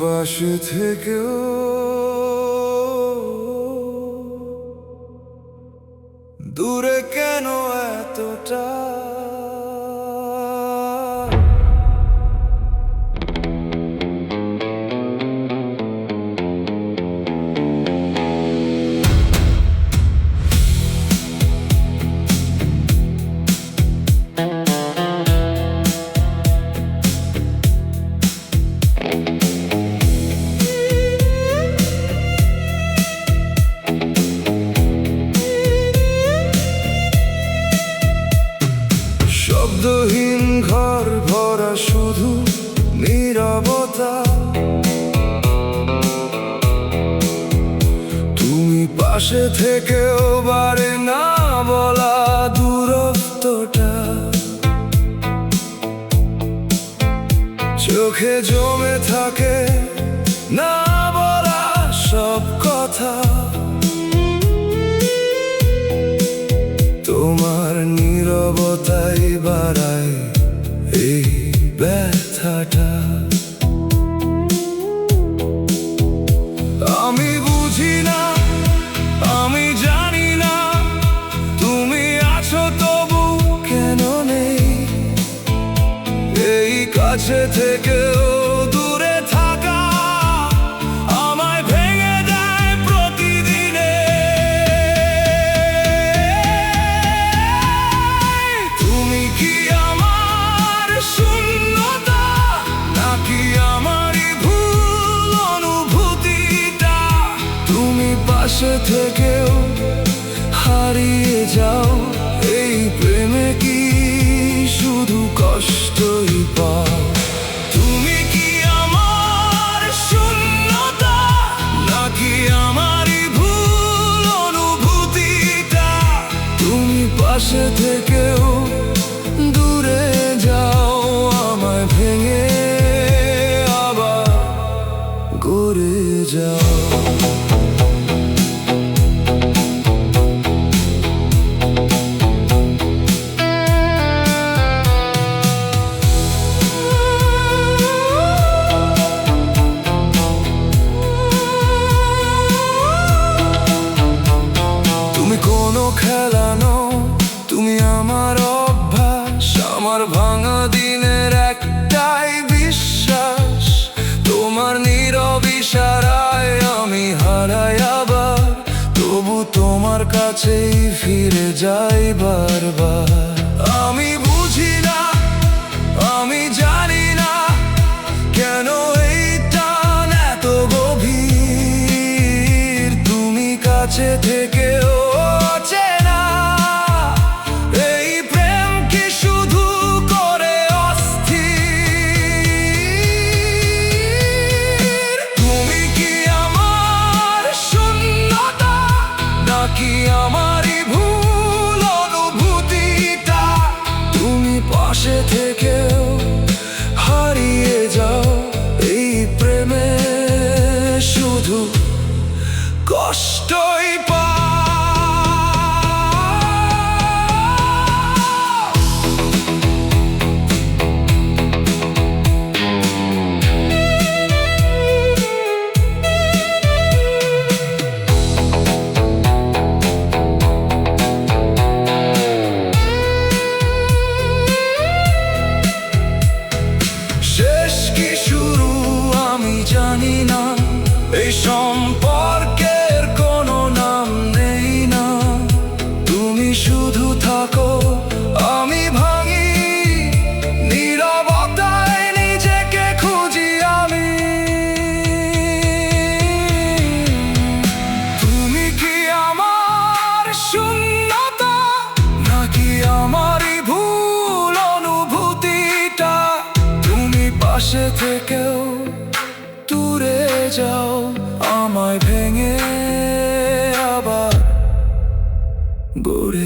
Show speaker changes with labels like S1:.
S1: পাশে থেকেও দূরে কেন এতটা? শব্দহীন ঘর ভরা শুধু নীরবতা, তুমি পাশে থেকেও বারে না বলা দূরত্বটা, চোখে জমে থাকে না বলা সব কথা। তোমার নীরবতাই বাড়ায় এই ব্যথাটা। আমি বুঝি না, আমি জানি না, তুমি আছো তবু কেন নেই। এই কাছে থেকেও দূরে থাকা আমায় ভেঙে দেয় প্রতিদিনে। তুমি কি আমার শূন্যতা, নাকি আমারই ভুল অনুভূতিটা? তুমি পাশে থেকেও হারিয়ে যাও এই প্রেমে, কি শুধু কষ্টই পাও? তুমি কি আমার শূন্যতা, নাকি আমারই ভুল অনুভূতিটা? তুমি পাশে থেকেও দূরে যাও, আমায় ভেঙে আবার গড়ে যাও। কোনো খেলা নও, তুমি আমার অভ্যাস, আমার ভাঙা দিনের একটাই বিশ্বাস। তোমার নীরব ইশারায় আমি হারাই আবার, তবু তোমার কাছেই ফিরে যাই বারবার। আমি বুঝি না, আমি জানি না, কেন এই টান এত গভীর। তুমি কাছে থেকেও চেনা এই প্রেম কি শুধু করে অস্থির? তুমি কি আমার শূন্যতা, নাকি আমারই ভুল অনুভূতিটা? তুমি পাশে থেকেও হারিয়ে যাও এই প্রেমে, শুধু কষ্টই পাও। শেষ কি শুরু আমি জানি না, এই সম্পর্কের কোনো নাম নেই না। তুমি শুধু থাকো, আমি ভাঙি, নীরবতায় নিজেকে খুঁজি আমি। তুমি কি আমার শূন্যতা, নাকি আমারই ভুল অনুভূতিটা? তুমি পাশে থেকেও দূরে যাও, আমায় ভেঙে আবার গড়ে